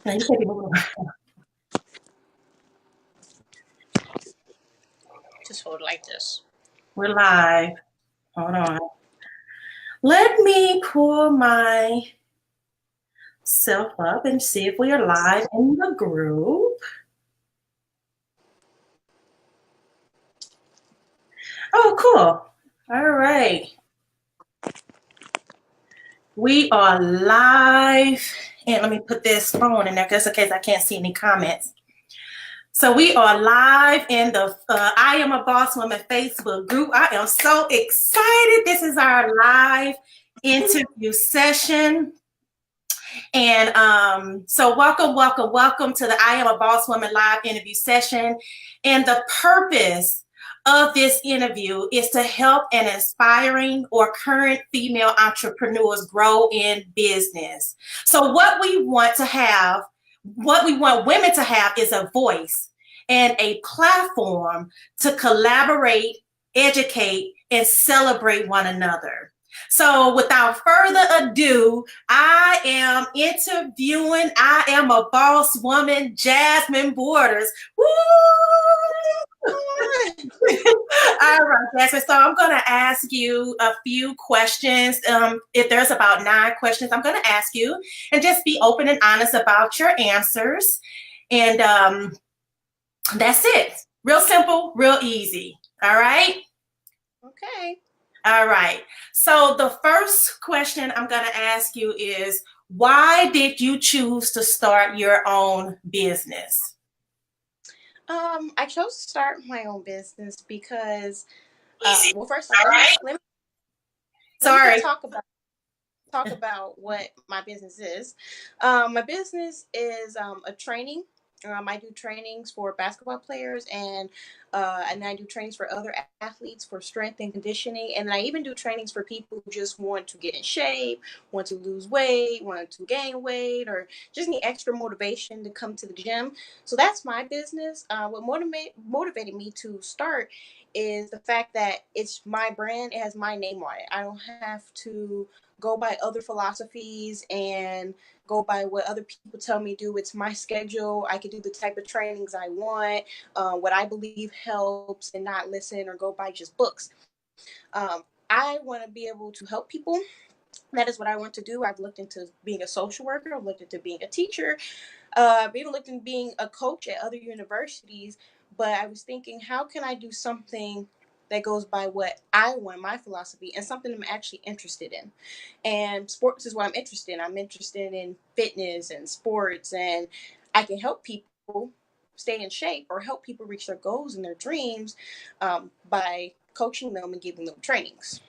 Now you can't be moving around. Just hold it like this. We're live. Hold on. Let me pull myself up and see if we are live in the group. Oh, cool. All right. We are live. And let me put this phone in there just in case I can't see any comments. So we are live in the I Am a Boss Woman Facebook group. I am so excited. This is our live interview session. And so welcome to the I Am a Boss Woman live interview session. And the purpose of this interview is to help an aspiring or current female entrepreneurs grow in business. So what we want women to have is a voice and a platform to collaborate, educate, and celebrate one another. So without further ado, I am interviewing I Am a Boss Woman, Jasmine Borders. Woo! All right, Jasmine. So I'm going to ask you a few questions. If there's about 9 questions, I'm going to ask you, and just be open and honest about your answers. And that's it. Real simple, real easy. All right. Okay. All right. So the first question I'm going to ask you is, why did you choose to start your own business? I chose to start my own business because, well, first All right. let me Sorry. talk about what my business is. My business is a training. I do trainings for basketball players, and I do trainings for other athletes for strength and conditioning, and I even do trainings for people who just want to get in shape, want to lose weight, want to gain weight, or just need extra motivation to come to the gym. So that's my business. What motivated me to start is the fact that it's my brand. It has my name on it. I don't have to go by other philosophies and go by what other people tell me to do. It's my schedule. I can do the type of trainings I want, what I believe helps, and not listen or go by just books. I want to be able to help people. That is what I want to do. I've looked into being a social worker. I've looked into being a teacher. I've even looked into being a coach at other universities. But I was thinking, how can I do something that goes by what I want, my philosophy, and something I'm actually interested in? And sports is what I'm interested in. I'm interested in fitness and sports, and I can help people stay in shape or help people reach their goals and their dreams by coaching them and giving them trainings.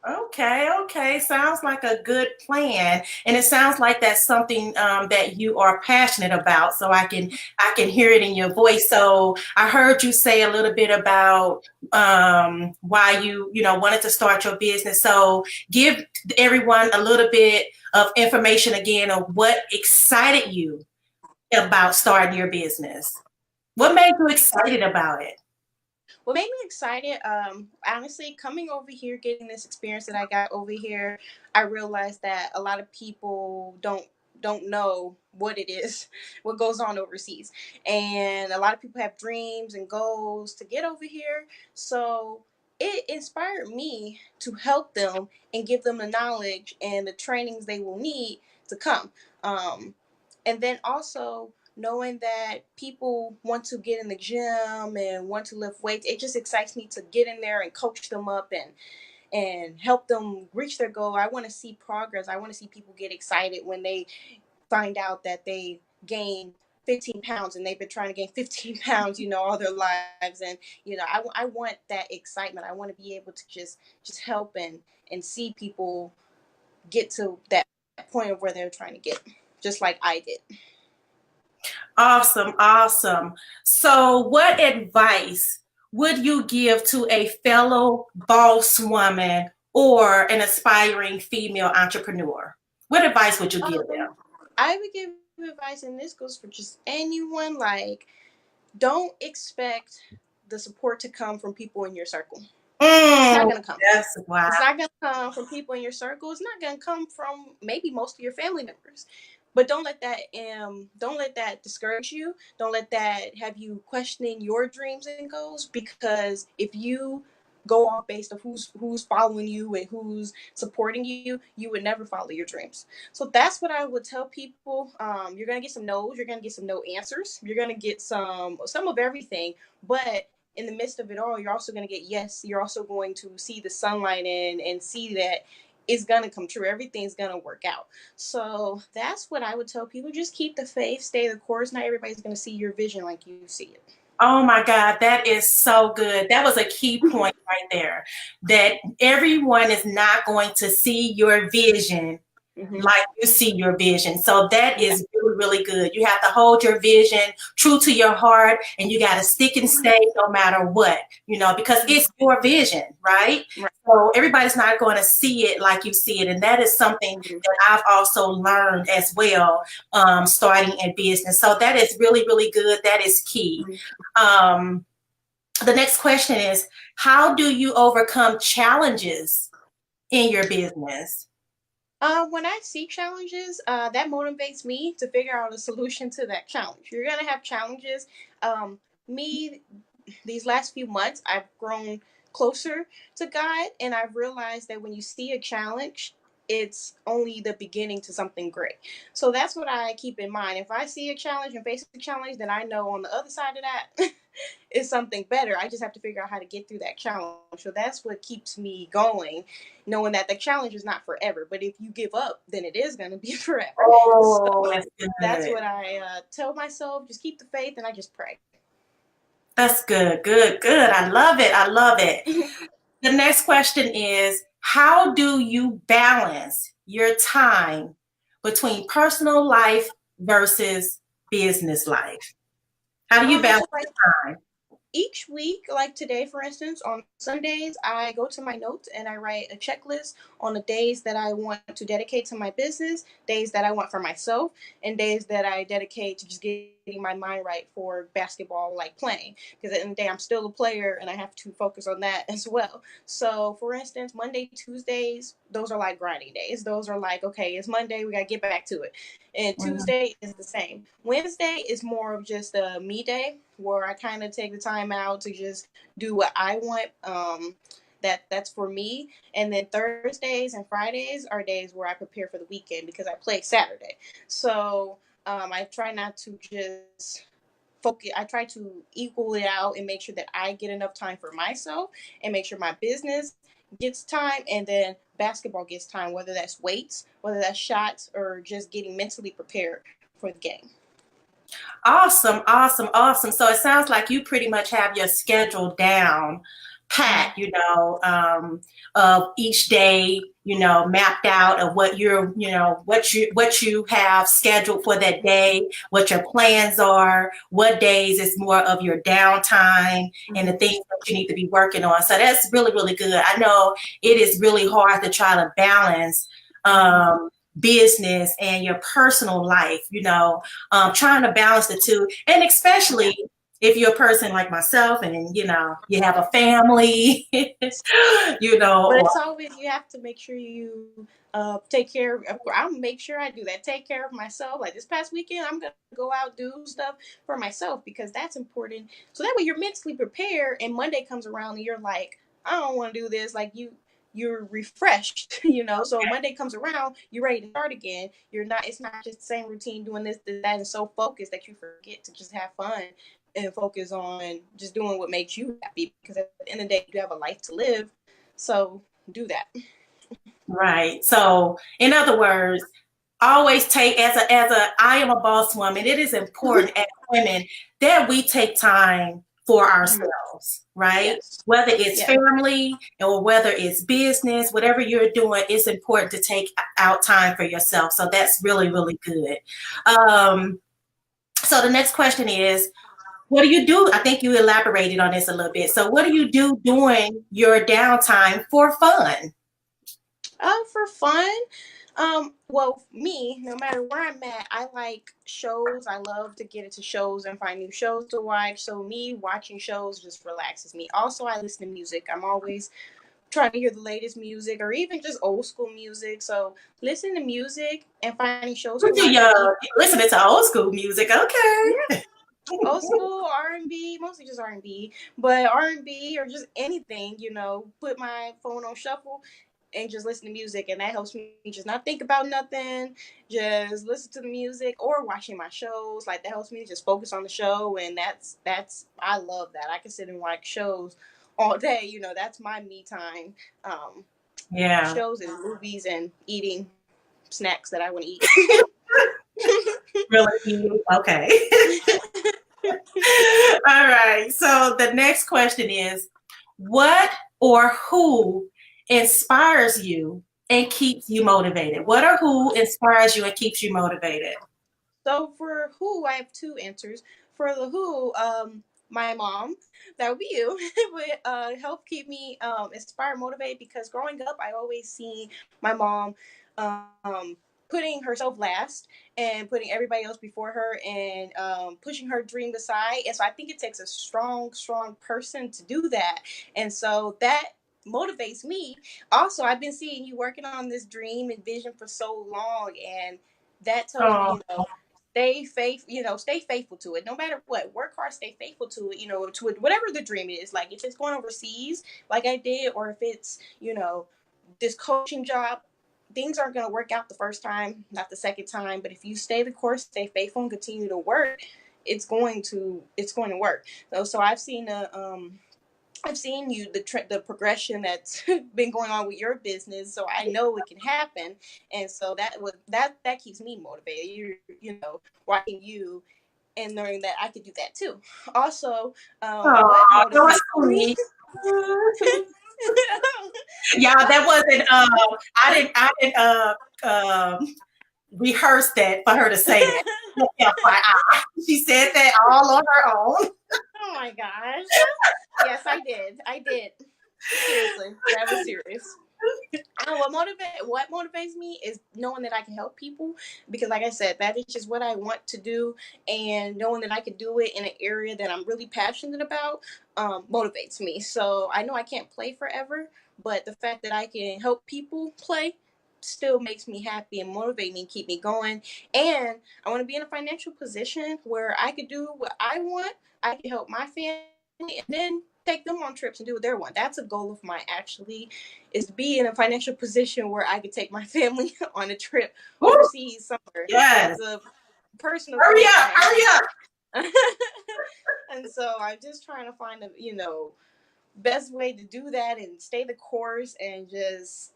Okay. Sounds like a good plan, and it sounds like that's something that you are passionate about. So I can hear it in your voice. So I heard you say a little bit about why you wanted to start your business. So give everyone a little bit of information again of what excited you about starting your business. What made you excited about it? What made me excited, honestly, coming over here, getting this experience that I got over here, I realized that a lot of people don't know what it is, what goes on overseas, and a lot of people have dreams and goals to get over here. So it inspired me to help them and give them the knowledge and the trainings they will need to come. Um, and then also knowing that people want to get in the gym and want to lift weights, it just excites me to get in there and coach them up and help them reach their goal. I want to see progress. I want to see people get excited when they find out that they gain 15 pounds and they've been trying to gain 15 pounds, all their lives. And, I want that excitement. I want to be able to just help and see people get to that point of where they're trying to get, just like I did. Awesome. So, what advice would you give to a fellow boss woman or an aspiring female entrepreneur? What advice would you give them? I would give advice, and this goes for just anyone. Like, don't expect the support to come from people in your circle. It's not Mm, gonna come. that's wow. It's not gonna come from people in your circle. It's not gonna come from maybe most of your family members. but don't let that discourage you. Don't let that have you questioning your dreams and goals, because if you go off based of who's following you and who's supporting you, you would never follow your dreams. So that's what I would tell people. You're gonna get some no's, you're gonna get some no answers, you're gonna get some of everything, but in the midst of it all, you're also going to get yes. You're also going to see the sunlight and see that it's going to come true. Everything's going to work out. So that's what I would tell people. Just keep the faith, stay the course. Not everybody's going to see your vision like you see it. Oh my God, that is so good. That was a key point right there. That everyone is not going to see your vision Mm-hmm. like you see your vision. So that Yeah. is really, really good. You have to hold your vision true to your heart, and you got to stick and stay no matter what, because it's your vision, right? Right. So everybody's not going to see it like you see it. And that is something Mm-hmm. that I've also learned as well, starting in business. So that is really, really good. That is key. Um, the next question is, how do you overcome challenges in your business? When I see challenges, that motivates me to figure out a solution to that challenge. You're gonna have challenges. Me, these last few months, I've grown closer to God, and I've realized that when you see a challenge, it's only the beginning to something great. So that's what I keep in mind. If I see a challenge and face a challenge, then I know on the other side of that is something better. I just have to figure out how to get through that challenge. So that's what keeps me going, knowing that the challenge is not forever. But if you give up, then it is going to be forever. Oh, So that's that's good. what I tell myself. Just keep the faith, and I just pray. That's good, good, good. I love it. I love it. The next question is, how do you balance your time between personal life versus business life? How do you balance So like your time? each week, like today, for instance, on Sundays, I go to my notes and I write a checklist on the days that I want to dedicate to my business, days that I want for myself, and days that I dedicate to just getting my mind right for basketball, like playing. Because at the end of the day, I'm still a player and I have to focus on that as well. So, for instance, Monday, Tuesdays, those are like grinding days. Those are like, okay, it's Monday, we got to get back to it. And Mhm. Tuesday is the same. Wednesday is more of just a me day where I kind of take the time out to just do what I want. That's for me. And then Thursdays and Fridays are days where I prepare for the weekend because I play Saturday. So I try not to just focus. I try to equal it out and make sure that I get enough time for myself and make sure my business gets time, and then basketball gets time, whether that's weights, whether that's shots, or just getting mentally prepared for the game. Awesome, awesome, awesome. So it sounds like you pretty much have your schedule down pat, Mm-hmm. of each day, mapped out of what what you have scheduled for that day, what your plans are, what days is more of your downtime and the Mm-hmm. things that you need to be working on. So that's really, really good. I know it is really hard to try to balance business and your personal life, trying to balance the two. And Yeah. especially if you're a person like myself and you have a family, But or it's always, you have to make sure you take care of. I'll make sure I do that. Take care of myself. Like this past weekend, I'm gonna go out do stuff for myself because that's important. So that way you're mentally prepared, and Monday comes around and you're like, I don't want to do this. Like you're refreshed, So Monday comes around, you're ready to start again. You're not. It's not just the same routine doing this, that, and so focused that you forget to just have fun and focus on just doing what makes you happy. Because at the end of the day, you have a life to live, so do that. right. So in other words, always take as a I am a boss woman, it is important as women that we take time for ourselves, right? Yes. Whether it's Yeah. family or whether it's business, whatever you're doing, it's important to take out time for yourself. So that's really, really good. Um, so the next question is, what do you do? I think you elaborated on this a little bit. So what do you do during your downtime for fun? For fun. Well, me, no matter where I'm at, I like shows. I love to get into shows and find new shows to watch. So me watching shows just relaxes me. Also, I listen to music. I'm always trying to hear the latest music or even just old school music. So listen to music and finding shows You to watch on TV. listening to old school music. Okay. Yeah, old school R&B, mostly just R&B, but R&B or just anything, put my phone on shuffle and just listen to music, and that helps me just not think about nothing, just listen to the music or watching my shows. Like that helps me just focus on the show, and that's I love that. I can sit and watch shows all day. That's my me time. Um, Yeah. Shows and movies and eating snacks that I want to eat. Really? Okay. All right. So the next question is, what or who inspires you and keeps you motivated? What or who inspires you and keeps you motivated? So for who, I have two answers. For the who, my mom, that would be you, would help keep me inspired, motivated. Because growing up, I always seen my mom um, putting herself last and putting everybody else before her, and pushing her dream aside. And so I think it takes a strong, strong person to do that. And so that motivates me. Also, I've been seeing you working on this dream and vision for so long, and that tells me, Oh, stay faithful to it no matter what. Work hard, stay faithful to it, to it, whatever the dream is. Like if it's going overseas like I did, or if it's this coaching job, things aren't going to work out the first time, not the second time. But if you stay the course, stay faithful, and continue to work, it's going to work. So I've seen you the progression that's been going on with your business, so I know it can happen, and so that keeps me motivated. Watching you and learning that I could do that too. Also, what that was motivates me? sweet. Yeah, that wasn't. I didn't rehearse that for her to say that. FYI, she said that all on her own. Oh my gosh! Yes, I did. I did. Seriously, that was serious. What motivates me is knowing that I can help people, because like I said, that is just what I want to do, and knowing that I can do it in an area that I'm really passionate about motivates me. So I know I can't play forever, but the fact that I can help people play still makes me happy and motivate me and keep me going. And I want to be in a financial position where I could do what I want. I can help my family and then take them on trips and do what they want. That's a goal of mine, actually, is to be in a financial position where I could take my family on a trip Woo, overseas somewhere. yes. That's a personal Hurry goal of up, mine. hurry up. And so I'm just trying to find a best way to do that and stay the course, and just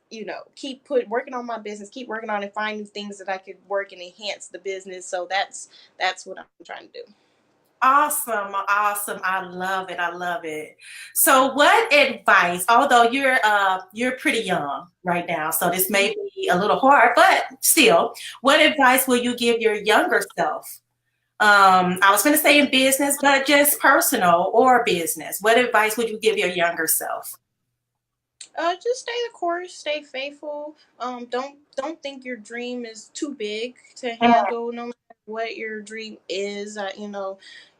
keep working on my business, keep working on it, finding things that I could work and enhance the business. So that's what I'm trying to do. Awesome, awesome. I love it. I love it. So what advice, although you're pretty young right now, so this may be a little hard, but still, what advice will you give your younger self? I was going to say in business, but just personal or business. What advice would you give your younger self? Just stay the course, stay faithful. Don't think your dream is too big to handle. No matter what your dream is,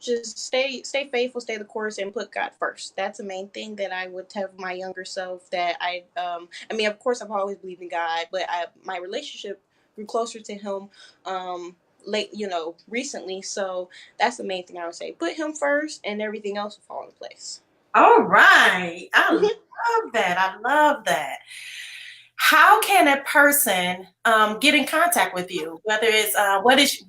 just stay faithful, stay the course, and put God first. That's the main thing that I would tell my younger self. That I mean, of course, I've always believed in God, but my relationship grew closer to Him. Late, recently. So that's the main thing I would say. Put Him first, and everything else will fall in place. All right. I love that. I love that. How can a person get in contact with you? Whether it's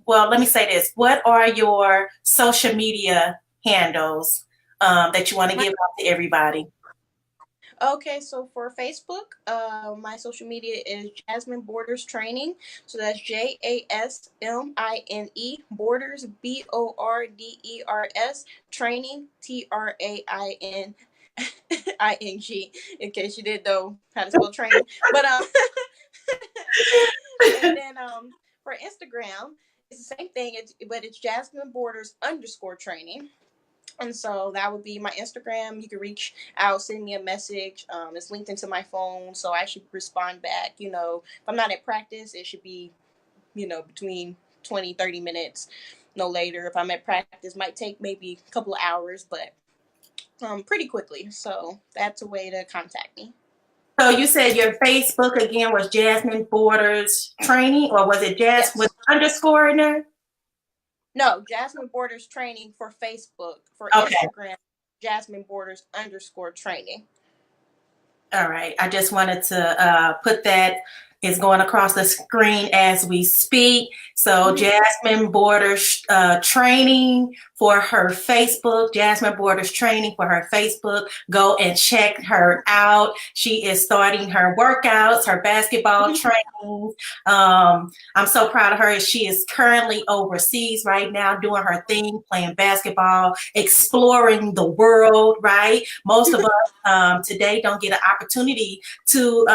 well, let me say this. What are your social media handles that you want to give out to everybody? Okay, so for Facebook, my social media is Jasmine Borders Training. So that's JASMINE Borders BORDERS Training TRAINING. In case you didn't know how to spell training, but and then for Instagram, it's the same thing. But it's Jasmine Borders underscore training. And so that would be my Instagram. You can reach out, send me a message. It's linked into my phone, so I should respond back. If I'm not at practice, it should be, between 20, 30 minutes, no later. If I'm at practice, might take maybe a couple of hours, but pretty quickly. So that's a way to contact me. So you said your Facebook again was Jasmine Borders Training, or was it Jazz with Yes. underscore in there? No, Jasmine Borders training for Facebook. For Okay. Instagram, Jasmine Borders underscore training. All right. I just wanted to put that is going across the screen as we speak. So Mhm. Jasmine Borders training for her Facebook. Jasmine Borders training for her Facebook. Go and check her out. She is starting her workouts, her basketball training. I'm so proud of her. She is currently overseas right now doing her thing, playing basketball, exploring the world, right? Most of us today don't get an opportunity to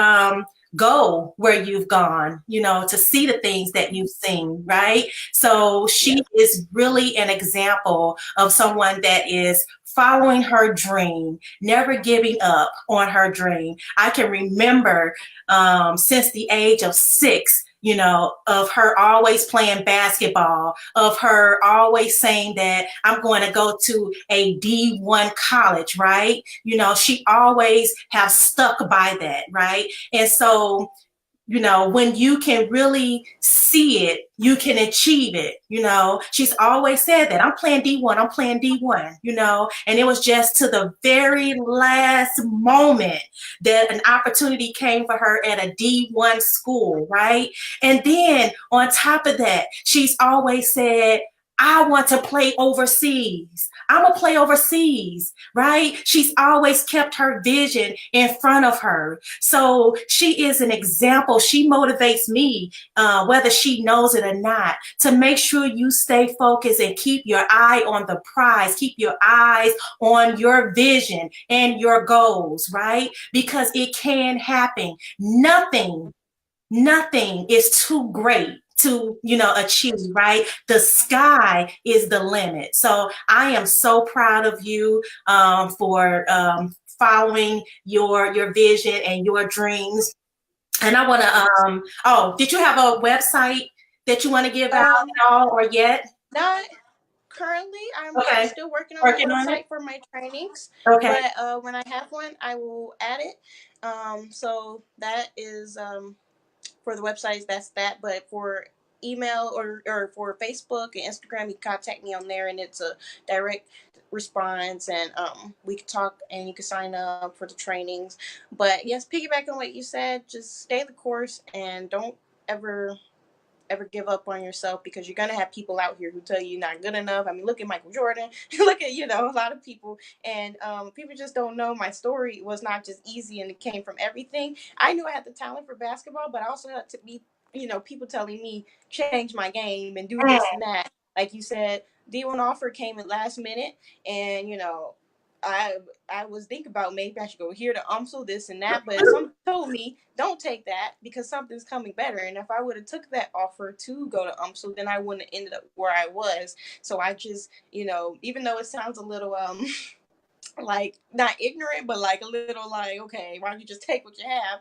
go where you've gone, you know, to see the things that you've seen, right? So Yeah. she is really an example of someone that is following her dream, never giving up on her dream. I can remember since the age of 6, you know, of her always playing basketball, of her always saying that I'm going to go to a D1 college, right? You know, she always have stuck by that, right? And so, you know, when you can really see it, you can achieve it. You know, she's always said that I'm playing D1, I'm playing D1, you know, and it was just to the very last moment that an opportunity came for her at a D1 school, right? And then on top of that, she's always said, I want to play overseas. I'm gonna play overseas, right? She's always kept her vision in front of her. So she is an example. She motivates me, whether she knows it or not, to make sure you stay focused and keep your eye on the prize, keep your eyes on your vision and your goals, right? Because it can happen. Nothing is too great to, you know, achieve, Yes. right? The sky is the limit. So I am so proud of you for following your vision and your dreams. And I want to Yes. oh, did you have a website that you want to give out Um, at all or yet? Not currently. I'm Okay, still working on a working on it. website for my trainings, Okay. but when I have one, I will add it. So that is for the websites. That's that. But for email or for Facebook and Instagram, you contact me on there, and it's a direct response, and we can talk, and you can sign up for the trainings. But yes, piggyback on what you said, just stay the course and don't ever give up on yourself, because you're gonna have people out here who tell you you're not good enough. I mean, look at Michael Jordan, look at a lot of people, and people just don't know my story was not just easy, and it came from everything. I knew I had the talent for basketball, but I also had to be, people telling me change my game and do Mm, this and that. Like you said, D1 offer came at last minute, and I I was thinking about maybe I should go here to UMSL, this and that, but some told me don't take that because something's coming better. And if I would have took that offer to go to UMSL, then I wouldn't have ended up where I was. So I just, even though it sounds a little like not ignorant, but like a little like, okay, why don't you just take what you have?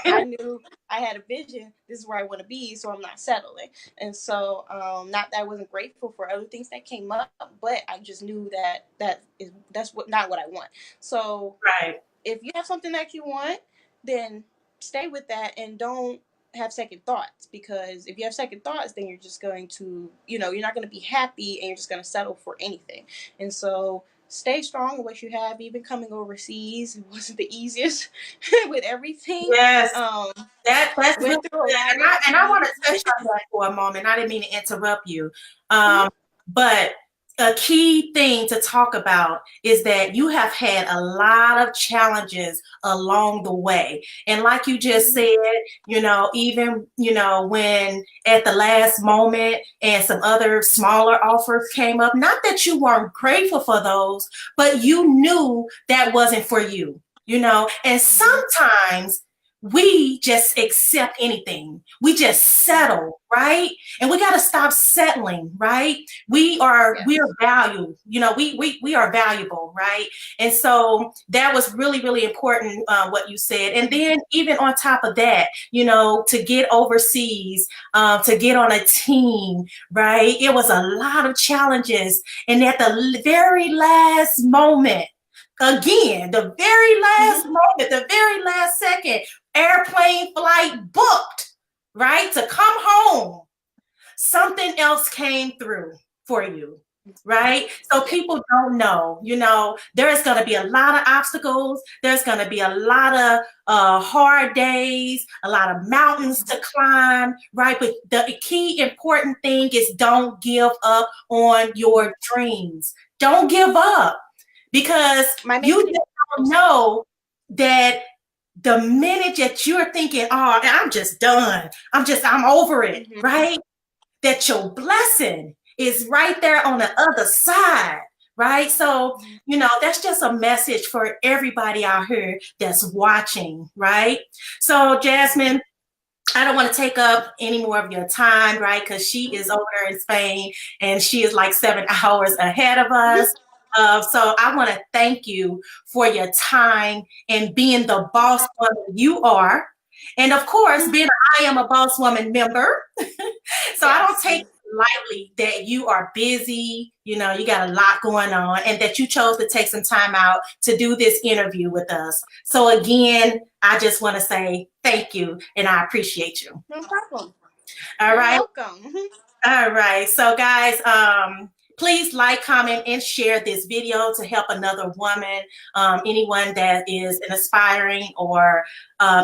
I knew I had a vision. This is where I want to be, so I'm not settling. And so, not that I wasn't grateful for other things that came up, but I just knew that's what not what I want. So right. if you have something that you want, then stay with that and don't have second thoughts, because if you have second thoughts, then you're just going to, you're not going to be happy, and you're just going to settle for anything. And so stay strong in what you have. Even coming overseas, it wasn't the easiest with everything. Yes. um That's really Went through a good. lot of And I want to touch things. on that for a moment. I didn't mean to interrupt you. But a key thing to talk about is that you have had a lot of challenges along the way. And like you just said, you know, even, you know, when at the last moment and some other smaller offers came up, not that you weren't grateful for those, but you knew that wasn't for you, you know, and sometimes we just accept anything. We just settle, right? And we got to stop settling, right? We are Yes. valued. You know, we are valuable, right? And so that was really really important what you said. And then even on top of that, you know, to get overseas, to get on a team, right? It was a lot of challenges, and at the very last moment, again, the very last Mm-hmm. moment, the very last second, airplane flight booked, right? To come home, something else came through for you, right? So Yeah. people don't know, there's going to be a lot of obstacles. There's going to be a lot of hard days, a lot of mountains to climb, right? But the key important thing is don't give up on your dreams. Don't give up because My main you thing. just don't know that the minute that you're thinking, oh, I'm just done. I'm over it, Mm-hmm. right? That your blessing is right there on the other side, right? So, that's just a message for everybody out here that's watching, right? So, Jasmine, I don't want to take up any more of your time, right? Because she is over there in Spain and she is like 7 hours ahead of us. So I want to thank you for your time and being the boss woman you are. And of course, being I Am a Boss Woman member. So I don't Yes. take lightly that you are busy, you got a lot going on, and that you chose to take some time out to do this interview with us. So again, I just want to say thank you and I appreciate you. No problem. All You're right. welcome. All right. So guys, please like, comment, and share this video to help another woman, anyone that is an aspiring or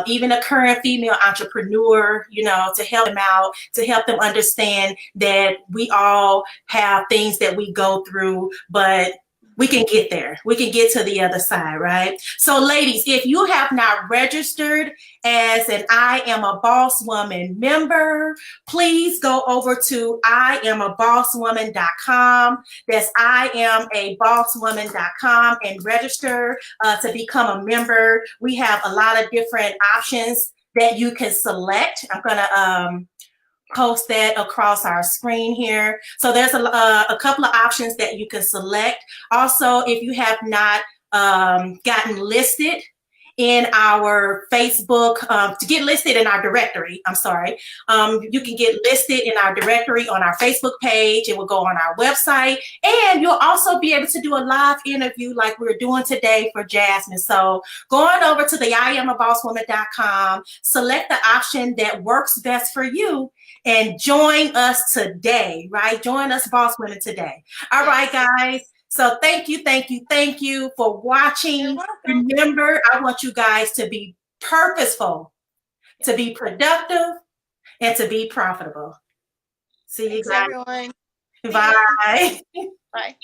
even a current female entrepreneur, to help them out, to help them understand that we all have things that we go through, but we can get there. We can get to the other side, right? So ladies, if you have not registered as an I Am a Boss Woman member, please go over to IamABossWoman.com. That's IamABossWoman.com and register to become a member. We have a lot of different options that you can select. I'm going to post that across our screen here. So there's a couple of options that you can select. Also, if you have not gotten listed in our Facebook, to get listed in our directory, you can get listed in our directory on our Facebook page. It will go on our website, and you'll also be able to do a live interview like we're doing today for Jasmine. So going over to the IamABossWoman.com, select the option that works best for you, and join us today, right? Join us, Boss Women, today. All right, guys. So thank you for You're watching. welcome. Remember, I want you guys to be purposeful, to be productive, and to be profitable. See you Thanks, everyone. guys. See ya. Bye. Bye.